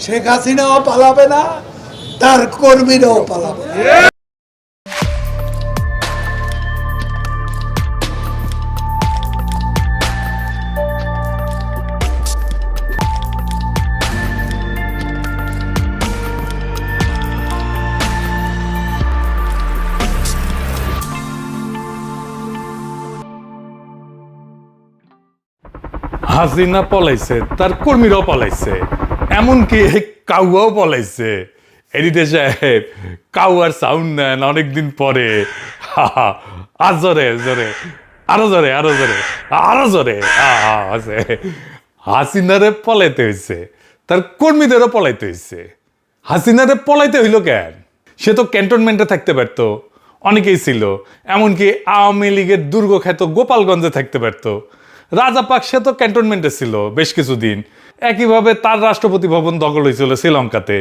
শেখ হাসিনাও পালাবে না, তার কর্মীরাও পালাবে না। হাসিনা পলাইছে, তার কর্মীরাও পলাইছে, এমনকি কাউয়াও পলাইছে। এডিটর সাহেব, কাউয়ার সাউন্ড নেন অনেকদিন পরে। আর জোরে জোরে, আরো জোরে, আরো জোরে, আরো জোরে। হাসিনারে পলাইতে হয়েছে, তার কর্মীদেরও পলাইতে হয়েছে। হাসিনারে পলাইতে হইল কেন? সে তো ক্যান্টনমেন্টে থাকতে পারতো, অনেকেই ছিল। এমনকি আওয়ামী লীগের দুর্গখ্যাত গোপালগঞ্জে থাকতে পারতো। রাজাপাক সে তো ক্যান্টনমেন্টে ছিল বেশ কিছুদিন। একইভাবে তার রাষ্ট্রপতি ভবন দখল হয়েছিল শ্রীলঙ্কাতে।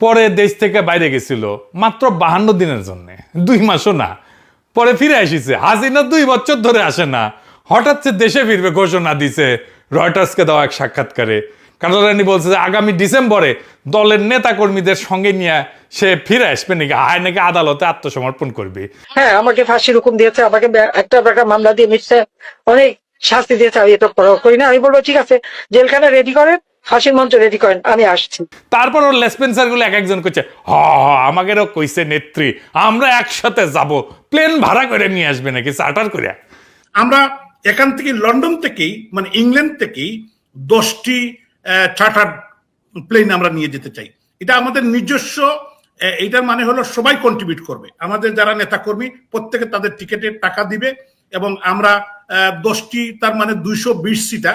পরে দেশ থেকে বাইরে গেছিল মাত্র 52 দিনের জন্য, 2 মাসও না। পরে ফিরে আসিছে। হাসিনা 2 বছর ধরে আসে না, হঠাৎ সে দেশে ফিরবে ঘোষণা দিছে রয়টার্সকে দেওয়া এক সাক্ষাৎকারে। কাটারানি বলছে যে আগামী ডিসেম্বরে দলের নেতা কর্মীদের সঙ্গে নিয়ে সে ফিরে আসবে নাকি, আয় নাকি আদালতে আত্মসমর্পণ করবে। হ্যাঁ, আমাকে ফাঁসির হুকুম দিয়েছে, আমাকে একটা মামলা দিয়ে মিটছে, অনেক শাস্তি দিয়েছে। আমি এটা করি না। আমি বলবো ঠিক আছে, জেলখানা রেডি করেন, ফাঁসির মঞ্চ রেডি করেন, আমি আসছি। তারপর ওর লেসপেন্সার গুলো এক একজন করছে, আমাদেরও কইছে নেত্রী আমরা একসাথে যাব, প্লেন ভাড়া করে নিয়ে আসবে নাকি চার্টার করে। আমরা এখান থেকে লন্ডন থেকেই মানে ইংল্যান্ড থেকেই 10টি চার্টার প্লেন আমরা নিয়ে যেতে চাই। এটা আমাদের নিজস্ব, এটার মানে হলো সবাই কন্ট্রিবিউট করবে। আমাদের যারা নেতাকর্মী প্রত্যেকে তাদের টিকেটের টাকা দিবে এবং আমরা 10টি, তার মানে 220 সিটা,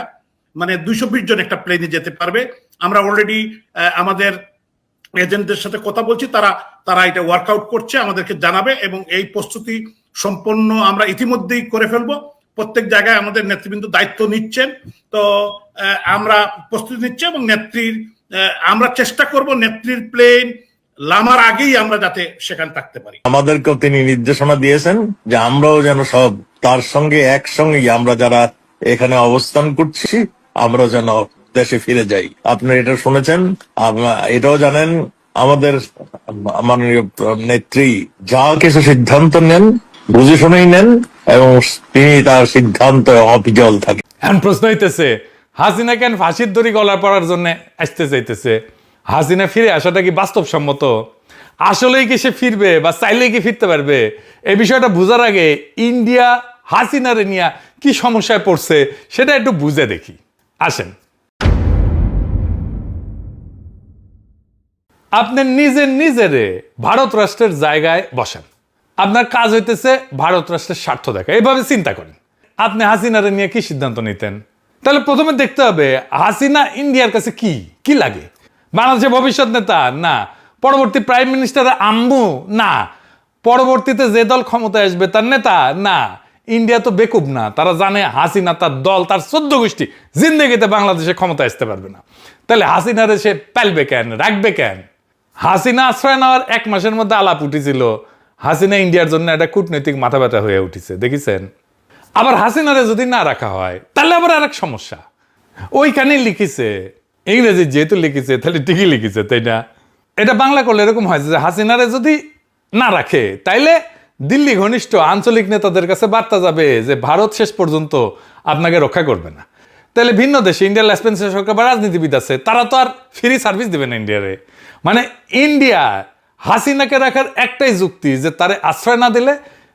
মানে 220 জন একটা প্লেনে যেতে পারবে। আমরা অলরেডি আমাদের এজেন্টদের সাথে কথা বলছি, তারা এটা ওয়ার্কআউট করছে, আমাদেরকে জানাবে এবং এই প্রস্তুতি সম্পন্ন আমরা ইতিমধ্যেই করে ফেলবো। প্রত্যেক জায়গায় আমাদের নেতৃবৃন্দ দায়িত্ব নিচ্ছেন। তো আমরা প্রস্তুতি নিচ্ছি এবং নেত্রীর আমরা চেষ্টা করব নেত্রীর প্লেন লামার আগেই আমরা যাতে সেখানে থাকতে পারি। আমাদেরকেও তিনি নির্দেশনা দিয়েছেন যে আমরাও যেন সব তার সঙ্গে একসঙ্গে আমরা যারা এখানে অবস্থান করছি আমরা যেন দেশে ফিরে যাই। আপনি এটা শুনেছেন, এটাও জানেন আমাদের মাননীয় নেত্রী যা কিছু সিদ্ধান্ত নেন বুঝে শুনেই নেন এবং তিনি তার সিদ্ধান্ত অবিচল থাকে। এখন প্রশ্ন হইতেছে, হাসিনা কেন ফাঁসির দড়ি গলা পড়ার জন্য আসতে চাইতেছে? হাসিনা ফিরে আসাটা কি বাস্তবসম্মত? আসলেই কি সে ফিরবে বা চাইলেই কি ফিরতে পারবে? এই বিষয়টা বুঝার আগে ইন্ডিয়া হাসিনারে নিয়ে কি সমস্যায় পড়ছে সেটা একটু বুঝে দেখি। আসেন, আপনি নিজেরে ভারত রাষ্ট্রের জায়গায় বসান। আপনার কাজ হইতেছে ভারত রাষ্ট্রের স্বার্থ দেখা। এইভাবে চিন্তা করেন, আপনি হাসিনারে নিয়ে কি সিদ্ধান্ত নিতেন? তাহলে প্রথমে দেখতে হবে হাসিনা ইন্ডিয়ার কাছে কি কি লাগে। বাংলাদেশের ভবিষ্যৎ নেতা না, পরবর্তী প্রাইম মিনিস্টার আম্মু না, পরবর্তীতে যে দল ক্ষমতায় আসবে তার নেতা না। ইন্ডিয়া তো বেকুব না, তারা জানে হাসিনা তার দল তার 14 গোষ্ঠী জিন্দেগিতে বাংলাদেশে ক্ষমতা আসতে পারবে না। তাহলে হাসিনারে সে পালবে কেন, রাখবে কেন? হাসিনা আশ্রয় নেওয়ার 1 মাসের মধ্যে আলাপ উঠেছিল হাসিনা ইন্ডিয়ার জন্য একটা কূটনৈতিক মাথা ব্যথা হয়ে উঠেছে, দেখেছেন? আবার হাসিনারে যদি না রাখা হয় তাহলে আবার আরেক সমস্যা। ওইখানেই লিখেছে, ইংরেজি যেহেতু লিখেছে তাহলে ঠিকই লিখেছে, তাই না? এটা বাংলা করলে এরকম হয় যে হাসিনারে যদি না রাখে তাইলে দিল্লি ঘনিষ্ঠ আঞ্চলিক নেতাদের কাছে বার্তা যাবে যে ভারত শেষ পর্যন্ত আপনাকে রক্ষা করবে না। তাহলে ভিন্ন দেশে ইন্ডিয়ার লেসপেন্সার সরকার বা রাজনীতিবিদ আছে, তারা তো আর ফ্রি সার্ভিস দেবে না ইন্ডিয়ারে। মানে ইন্ডিয়া হাসিনাকে রাখার একটাই যুক্তি যে তারে আশ্রয় না দিলে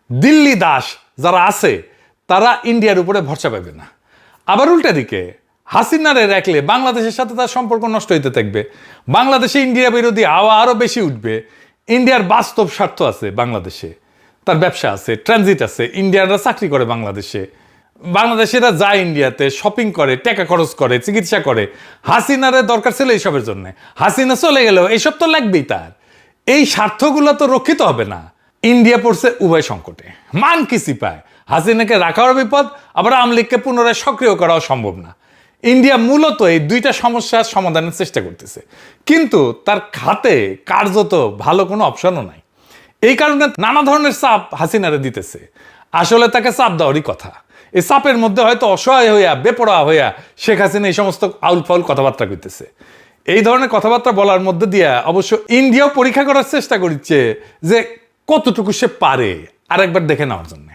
দিল্লি দাস যারা আছে তারা ইন্ডিয়ার উপরে ভরসা পাবে না। আবার উল্টা দিকে হাসিনারে রাখলে বাংলাদেশের সাথে তার সম্পর্ক নষ্ট হইতে থাকবে, বাংলাদেশে ইন্ডিয়া বিরোধী হাওয়া আরো বেশি উঠবে। ইন্ডিয়ার বাস্তব স্বার্থ আছে বাংলাদেশে, তার ব্যবসা আছে, ট্রানজিট আছে, ইন্ডিয়ানরা চাকরি করে বাংলাদেশে, বাংলাদেশিরা যায় ইন্ডিয়াতে শপিং করে, টাকা খরচ করে, চিকিৎসা করে। হাসিনারে দরকার ছিল এইসবের জন্য, হাসিনা চলে গেলেও এইসব তো লাগবেই তার। এই স্বার্থগুলো তো রক্ষিত হবে না। ইন্ডিয়া পড়ছে উভয় সংকটে, মান কিসি পায়। হাসিনাকে রাখাও বিপদ, আবার আওয়ামী লীগকে পুনরায় সক্রিয় করাও সম্ভব না। ইন্ডিয়া মূলত এই 2টা সমস্যার সমাধানের চেষ্টা করতেছে, কিন্তু তার খাতে কার্যত ভালো কোনো অপশনও নাই। এই কারণে নানা ধরনের চাপ হাসিনারে দিতেছে। আসলে তাকে চাপ দেওয়ারই কথা। এই চাপের মধ্যে হয়তো অসহায় হইয়া বেপরোয়া হইয়া শেখ হাসিনা এই সমস্ত আউল ফাউল কথাবার্তা কইতেছে। এই ধরনের কথাবার্তা বলার মধ্যে দিয়ে অবশ্য ইন্ডিয়াও পরীক্ষা করার চেষ্টা করছে যে কতটুকু সে পারে আরেকবার দেখে নেওয়ার জন্য।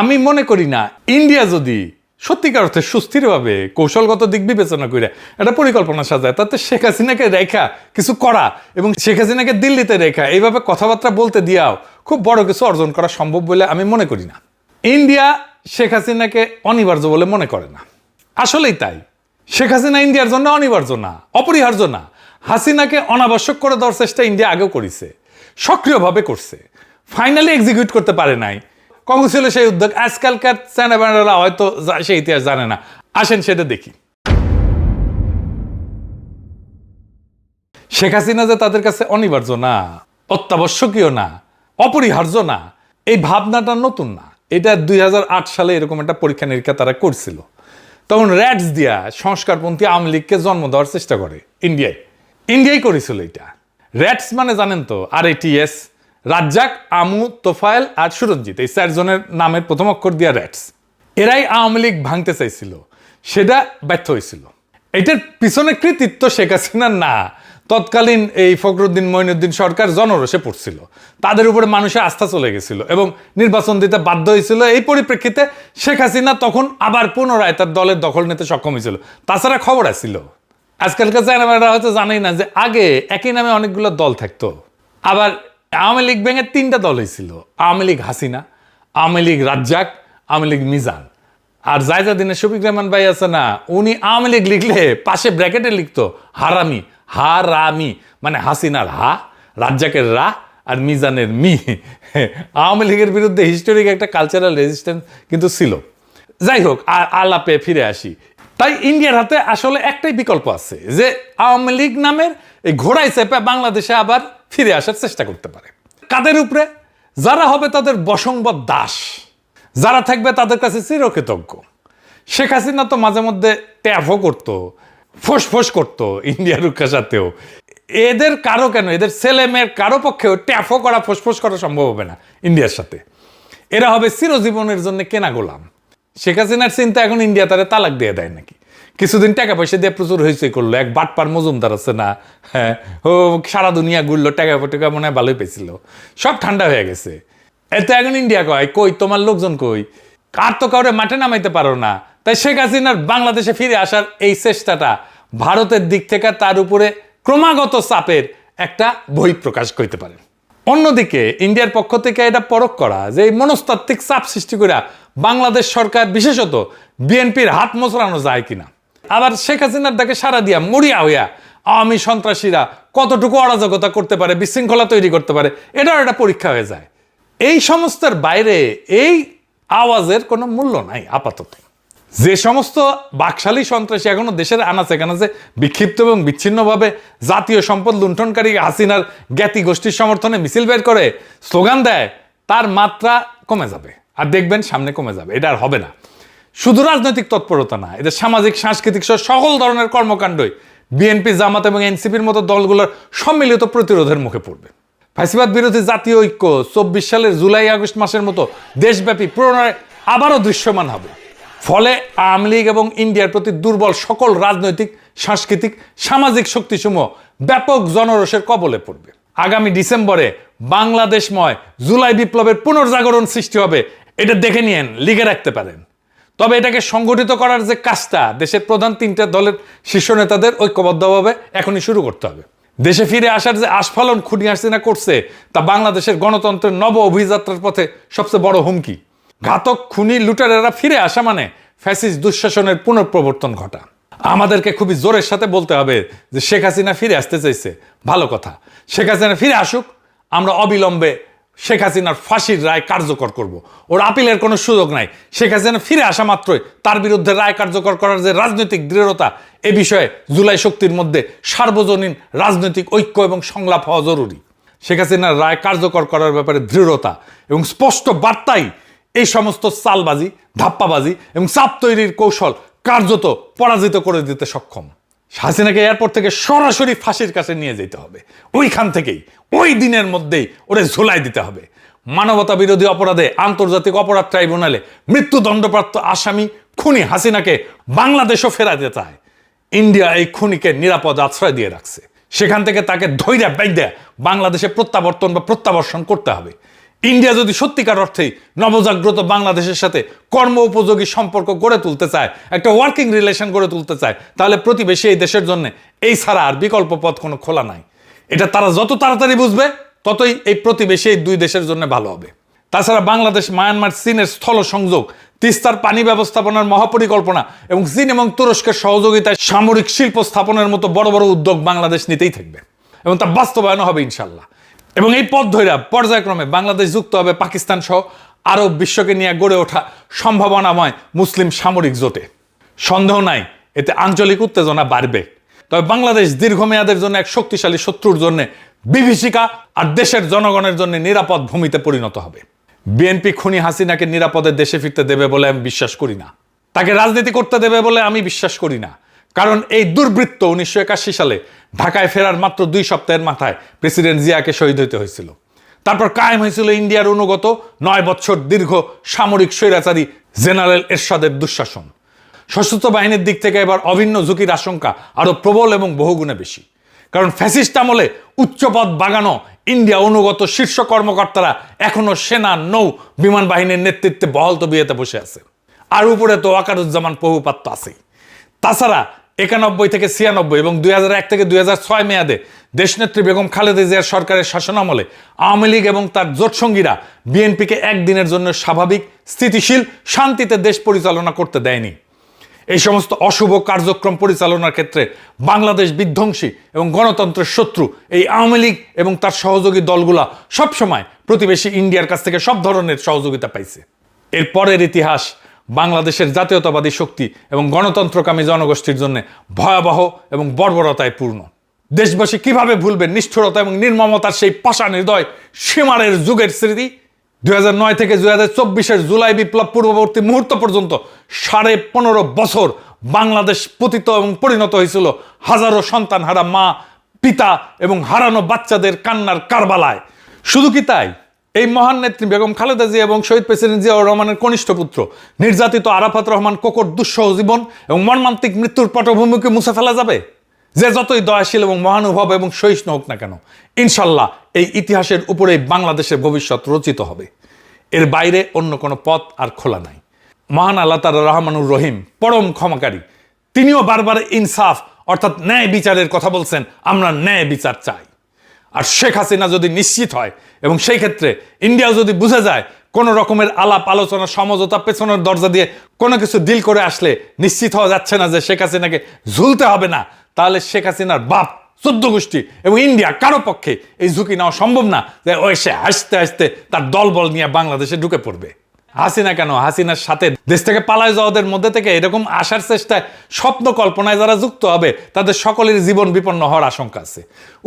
আমি মনে করি না ইন্ডিয়া যদি সত্যিকার অর্থে সুস্থিরভাবে কৌশলগত দিক বিবেচনা করে একটা পরিকল্পনা সাজায়, তাতে শেখ হাসিনাকে রেখা কিছু করা এবং শেখ হাসিনাকে দিল্লিতে রেখা এইভাবে কথাবার্তা বলতে দিয়াও খুব বড় কিছু অর্জন করা সম্ভব বলে আমি মনে করি না। ইন্ডিয়া শেখ হাসিনাকে অনিবার্য বলে মনে করে না, আসলেই তাই। শেখ হাসিনা ইন্ডিয়ার জন্য অনিবার্য না, অপরিহার্য না। হাসিনাকে অনাবশ্যক করে দেওয়ার চেষ্টা ইন্ডিয়া আগেও করেছে, সক্রিয়ভাবে করছে, ফাইনালি এক্সিকিউট করতে পারে নাই। কংগ্রেস ছিল সেই উদ্যোগ, আজকালকার চ্যানেলরা হয়তো সেই ইতিহাস জানে না। আসেন সেটা দেখি। শেখ হাসিনা যে তাদের কাছে অনিবার্য না, অত্যাবশ্যকীয় না, অপরিহার্য না, এই ভাবনাটা নতুন না। এটা 2008 সালে এরকম একটা পরীক্ষা নিরীক্ষা তারা করছিল। তখন র্যাটস দিয়া সংস্কারপন্থী আওয়ামী লীগকে জন্ম দেওয়ার চেষ্টা করে ইন্ডিয়াই করেছিল এটা। র্যাটস মানে জানেন তো, RATS, রাজ্জাক, আমু, তোফায়েল আর সুরঞ্জিত, এই 4 জনের নামের প্রথম অক্ষর দিয়া র্যাটস। এরাই আওয়ামী লীগ ভাঙতে চাইছিল, সেটা ব্যর্থ হয়েছিল। এটার পিছনে কৃতিত্ব শেখ হাসিনার না, তৎকালীন এই ফখরুদ্দিন মঈনুদ্দিন সরকার জনরোষে পড়ছিল, তাদের উপরে মানুষের আস্থা চলে গেছিল এবং নির্বাচন দিতে বাধ্য হয়েছিল। এই পরিপ্রেক্ষিতে শেখ হাসিনা তখন আবার পুনরায় তার দলের দখল নিতে সক্ষম হয়েছিল। তাছাড়া খবর আসছিল, আজকালকার চ্যানেলরা হয়তো জানেই না যে আগে একই নামে অনেকগুলো দল থাকতো। আবার আওয়ামী লীগ ভেঙে 3টা দল হয়েছিল, আওয়ামী লীগ হাসিনা, আওয়ামী লীগ রাজ্জাক, আওয়ামী লীগ মিজান। আর জায়জাদিনের শফিক রহমান ভাই আছে না, উনি আওয়ামী লীগ লিখলে পাশে ব্র্যাকেটে লিখতো হারামি, হারামি মানে হাসিনার হা, রাজ্জাকের রা আর মিজানের মি। আওয়ামী লীগের বিরুদ্ধে হিস্টোরিক একটা কালচারাল রেজিস্ট্যান্স কিন্তু ছিল। যাই হোক, আর আলাপে ফিরে আসি। তাই ইন্ডিয়ার হাতে আসলে একটাই বিকল্প আছে, যে আওয়ামী লীগ নামের এই ঘোড়ায় চেপে বাংলাদেশে আবার ফিরে আসার চেষ্টা করতে পারে। কাদের উপরে? যারা হবে তাদের বশংবদ দাস, যারা থাকবে তাদের কাছে চিরকৃতজ্ঞ। শেখ হাসিনা তো মাঝে মধ্যে ট্যাফও করতো, ফোঁস করতো ইন্ডিয়ার সাথেও। এদের কারো কেন, এদের ছেলে মেয়ের কারো পক্ষেও ট্যাফও করা, ফোঁস করা সম্ভব হবে না ইন্ডিয়ার সাথে। এরা হবে চিরজীবনের জন্য কেনা গোলাম। শেখ হাসিনার চিন্তা এখন ইন্ডিয়া তারা তালাক দিয়ে দেয় নাকি। কিছুদিন টাকা পয়সা দিয়ে প্রচুর হয়েছে করলো, এক বাটপার মজুমদার আছে না, হ্যাঁ, ও সারা দুনিয়া ঘুরলো, টাকা পয়সা মনে হয় ভালোই পেয়েছিল, সব ঠান্ডা হয়ে গেছে। এতে এখন ইন্ডিয়া কই তোমার লোকজন কই, আর তো কাউরে মাঠে নামাইতে পারো না। তাই শেখ হাসিনার বাংলাদেশে ফিরে আসার এই চেষ্টাটা ভারতের দিক থেকে তার উপরে ক্রমাগত চাপের একটা বহিঃপ্রকাশ করতে পারে। অন্যদিকে ইন্ডিয়ার পক্ষ থেকে এটা পরখ করা যে এই মনস্তাত্ত্বিক চাপ সৃষ্টি করে বাংলাদেশ সরকার বিশেষত বিএনপির হাত মোচড়ানো যায় কিনা। আবার শেখ হাসিনার ডাকে সারা দিয়া মরিয়া হইয়া আওয়ামী সন্ত্রাসীরা কতটুকু অরাজকতা করতে পারে, বিশৃঙ্খলা তৈরি করতে পারে, এটাও একটা পরীক্ষা হয়ে যায়। এই সমস্তের বাইরে এই আওয়াজের কোনো মূল্য নাই আপাতত। যে সমস্ত বাকশালী সন্ত্রাসী এখনো দেশের আনাচে কানাচে বিক্ষিপ্ত এবং বিচ্ছিন্নভাবে জাতীয় সম্পদ লুণ্ঠনকারী হাসিনার জ্ঞাতি গোষ্ঠীর সমর্থনে মিছিল বের করে স্লোগান দেয়, তার মাত্রা কমে যাবে। আর দেখবেন সামনে কমে যাবে, এটা আর হবে না। শুধু রাজনৈতিক তৎপরতা না, এদের সামাজিক সাংস্কৃতিক সহ সকল ধরনের কর্মকাণ্ডই বিএনপি, জামাত এবং এনসিপির মতো দলগুলোর সম্মিলিত প্রতিরোধের মুখে পড়বে। ফ্যাসিবাদ বিরোধী জাতীয় ঐক্য 24 সালের জুলাই আগস্ট মাসের মতো দেশব্যাপী পুনরায় আবারও দৃশ্যমান হবে। ফলে আওয়ামী লীগ এবং ইন্ডিয়ার প্রতি দুর্বল সকল রাজনৈতিক, সাংস্কৃতিক, সামাজিক শক্তিসমূহ ব্যাপক জনরোষের কবলে পড়বে। আগামী ডিসেম্বরে বাংলাদেশময় জুলাই বিপ্লবের পুনর্জাগরণ সৃষ্টি হবে, এটা দেখে নিয়েন, লিখে রাখতে পারেন। তবে এটাকে সংগঠিত করার যে কাজটা দেশের প্রধান 3টে দলের শীর্ষ নেতাদের ঐক্যবদ্ধভাবে এখনই শুরু করতে হবে। দেশে ফিরে আসার যে আস্ফালন খুনি হাসিনা করছে, তা বাংলাদেশের গণতন্ত্রের নব অভিযাত্রার পথে সবচেয়ে বড় হুমকি। ঘাতক খুনি লুটেরারা ফিরে আসা মানে ফ্যাসিস্ট দুঃশাসনের পুনঃপ্রবর্তন ঘটা। আমাদেরকে খুবই জোরের সাথে বলতে হবে যে শেখ হাসিনা ফিরে আসতে চাইছে, ভালো কথা, শেখ হাসিনা ফিরে আসুক, আমরা অবিলম্বে শেখ হাসিনার ফাঁসির রায় কার্যকর করব। ওর আপিলের কোনো সুযোগ নাই। শেখ হাসিনা ফিরে আসা মাত্রই তার বিরুদ্ধে রায় কার্যকর করার যে রাজনৈতিক দৃঢ়তা, এ বিষয়ে জুলাই শক্তির মধ্যে সার্বজনীন রাজনৈতিক ঐক্য এবং সংলাপ হওয়া জরুরি। শেখ হাসিনার রায় কার্যকর করার ব্যাপারে দৃঢ়তা এবং স্পষ্ট বার্তাই এই সমস্ত চালবাজি, ধাপ্পাবাজি এবং চাপ তৈরির কৌশল কার্যত পরাজিত করে দিতে সক্ষম। হাসিনাকে এয়ারপোর্ট থেকে সরাসরি ফাঁসির কাছে নিয়ে যেতে হবে, ওইখান থেকেই ওই দিনের মধ্যেই ওরে ঝুলাই দিতে হবে। মানবতা বিরোধী অপরাধে আন্তর্জাতিক অপরাধ ট্রাইব্যুনালে মৃত্যুদণ্ডপ্রাপ্ত আসামি খুনি হাসিনাকে বাংলাদেশও ফেরাতে চায়। ইন্ডিয়া এই খুনিকে নিরাপদ আশ্রয় দিয়ে রাখছে। সেখান থেকে তাকে ধৈর্য বাইদ্যা বাংলাদেশে প্রত্যাবর্তন বা প্রত্যাবর্ষণ করতে হবে। ইন্ডিয়া যদি সত্যিকার অর্থেই নবজাগ্রত বাংলাদেশের সাথে কর্ম উপযোগী সম্পর্ক গড়ে তুলতে চায়, একটা ওয়ার্কিং রিলেশন গড়ে তুলতে চায়, তাহলে প্রতিবেশী এই দেশের জন্য এই ছাড়া আর বিকল্প পথ কোনো খোলা নাই। এটা তারা যত তাড়াতাড়ি বুঝবে ততই এই প্রতিবেশী এই দুই দেশের জন্য ভালো হবে। তাছাড়া বাংলাদেশ, মায়ানমার, চীনের স্থল সংযোগ, তিস্তার পানি ব্যবস্থাপনার মহাপরিকল্পনা এবং চীন এবং তুরস্কের সহযোগিতায় সামরিক শিল্প স্থাপনের মতো বড় বড় উদ্যোগ বাংলাদেশ নিতেই থাকবে এবং তা বাস্তবায়ন হবে ইনশাল্লাহ। এবং এই পথ ধরে পর্যায়ক্রমে বাংলাদেশ যুক্ত হবে পাকিস্তান সহ আরব বিশ্বকে নিয়ে গড়ে ওঠা সম্ভাবনাময় মুসলিম সামরিক জোটে। সন্দেহ নাই এতে আঞ্চলিক উত্তেজনা বাড়বে। তবে বাংলাদেশ দীর্ঘমেয়াদের জন্য এক শক্তিশালী শত্রুর জন্য বিভীষিকা আর দেশের জনগণের জন্য নিরাপদ ভূমিতে পরিণত হবে। বিএনপি খুনি হাসিনাকে নিরাপদে দেশে ফিরতে দেবে বলে আমি বিশ্বাস করি না। তাকে রাজনীতি করতে দেবে বলে আমি বিশ্বাস করি না। কারণ এই দুর্বৃত্ত 1981 সালে ঢাকায় ফেরার মাত্র 2 সপ্তাহের মাথায় প্রেসিডেন্ট জিয়াকে শহীদ হতে হয়েছিল। তারপর কায়েম হয়েছিল ইন্ডিয়ার অনুগত 9 বছর দীর্ঘ সামরিক স্বৈরাচারী জেনারেল এরশাদের দুঃশাসন। সশস্ত্র বাহিনীর দিক থেকে এবার অভিন্ন ঝুঁকির আশঙ্কা আরো প্রবল এবং বহুগুণে বেশি। কারণ ফ্যাসিস্ট আমলে উচ্চপদ বাগানো ইন্ডিয়া অনুগত শীর্ষ কর্মকর্তারা এখনো সেনা, নৌ, বিমান বাহিনীর নেতৃত্বে বহাল তবিয়তে বসে আছে। আর উপরে তো ওয়াকারুজ্জামান প্রভুপাত্র আছেই। তাছাড়া 91 থেকে 96 এবং 2001 থেকে 2006 মেয়াদে দেশনেত্রী বেগম খালেদা জিয়ার সরকারের শাসনামলে আওয়ামী লীগ এবং তার জোটসঙ্গীরা বিএনপিকে একদিনের জন্য স্বাভাবিক, স্থিতিশীল, শান্তিতে দেশ পরিচালনা করতে দেয়নি। এই সমস্ত অশুভ কার্যক্রম পরিচালনার ক্ষেত্রে বাংলাদেশ বিধ্বংসী এবং গণতন্ত্রের শত্রু এই আওয়ামী লীগ এবং তার সহযোগী দলগুলা সবসময় প্রতিবেশী ইন্ডিয়ার কাছ থেকে সব ধরনের সহযোগিতা পাইছে। এর পরের ইতিহাস বাংলাদেশের জাতীয়তাবাদী শক্তি এবং গণতন্ত্রকামী জনগোষ্ঠীর জন্য ভয়াবহ এবং বর্বরতায় পূর্ণ। দেশবাসী কিভাবে ভুলবে নিষ্ঠুরতা এবং নির্মমতার সেই পাষাণ হৃদয় সীমারের যুগের স্মৃতি? 2009 থেকে 2024 জুলাই বিপ্লব পূর্ববর্তী মুহূর্ত পর্যন্ত 15.5 বছর বাংলাদেশ পতিত এবং পরিণত হয়েছিল হাজারো সন্তানহারা মা, পিতা এবং হারানো বাচ্চাদের কান্নার কারবালায়। শুধু কি তাই, এই মহান নেত্রী বেগম খালেদা জিয়া এবং শহীদ প্রেসিডেন্ট জিয়াউর রহমানের কনিষ্ঠ পুত্র নির্যাতিত আরাফাত রহমান কোকর দুঃসহ জীবন এবং মর্মান্তিক মৃত্যুর পটভূমিকে মুছে ফেলা যাবে? যে যতই দয়াশীল এবং মহানুভব এবং সহিষ্ণু হোক না কেন, ইনশাল্লাহ এই ইতিহাসের উপরেই বাংলাদেশের ভবিষ্যৎ রচিত হবে। এর বাইরে অন্য কোনো পথ আর খোলা নাই। মহান আল্লাহ তাআলা রহমানুর রহিম, পরম ক্ষমাকারী, তিনিও বারবার ইনসাফ অর্থাৎ ন্যায় বিচারের কথা বলছেন। আমরা ন্যায় বিচার চাই। আর শেখ হাসিনা যদি নিশ্চিত হয় এবং সেই ক্ষেত্রে ইন্ডিয়া যদি বুঝে যায় কোন রকমের আলাপ আলোচনা সমঝোতা পেছনের দরজা দিয়ে কোনো কিছু ডিল করে আসলে নিশ্চিত হওয়া যাচ্ছে না যে শেখ হাসিনাকে ঝুলতে হবে না, তাহলে শেখ হাসিনার বাপ, 14 গোষ্ঠী এবং ইন্ডিয়া কারো পক্ষে এই ঝুঁকি নেওয়া সম্ভব না যে ওই সে হাসতে হাসতে তার দলবল নিয়ে বাংলাদেশে ঢুকে পড়বে। হাসিনা কেন, হাসিনার সাথে দেশ থেকে পালায় যাওয়াদের মধ্যে থেকে এরকম আসার চেষ্টায় স্বপ্ন কল্পনায় যারা যুক্ত হবে তাদের সকলের জীবন বিপন্ন হওয়ার আশঙ্কা আছে।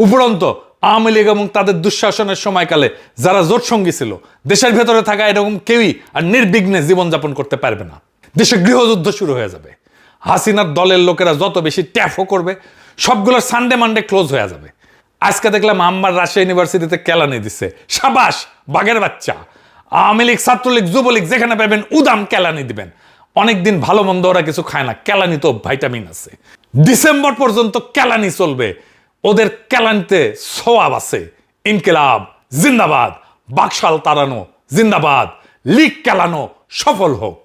উপরন্ত আওয়ামী লীগ এবং তাদের দুঃশাসনের সময়কালে যারা জোটসঙ্গী ছিল, দেশের ভেতরে থাকা এরকম কেউই আর নির্বিঘ্নে জীবনযাপন করতে পারবে না। দেশে গৃহযুদ্ধ শুরু হয়ে যাবে। হাসিনার দলের লোকেরা যত বেশি ট্যাফও করবে, সবগুলোর সানডে মানডে ক্লোজ হয়ে যাবে। আজকে দেখলাম আম্মার রাজশাহী ইউনিভার্সিটিতে কেলানি দিচ্ছে। সাবাস, বাঘের বাচ্চা। আওয়ামী লীগ, ছাত্রলীগ, যুবলীগ যেখানে পাবেন উদাম কেলানি দিবেন। অনেকদিন ভালো মন্দ ওরা কিছু খায় না, কেলানি তো ভাইটামিন আছে। ডিসেম্বর পর্যন্ত কেলানি চলবে। ওদের কেলানিতে সোয়াব আছে। ইনকিলাব জিন্দাবাদ, বাকশাল তাড়ানো জিন্দাবাদ, লীগ কেলানো সফল হোক।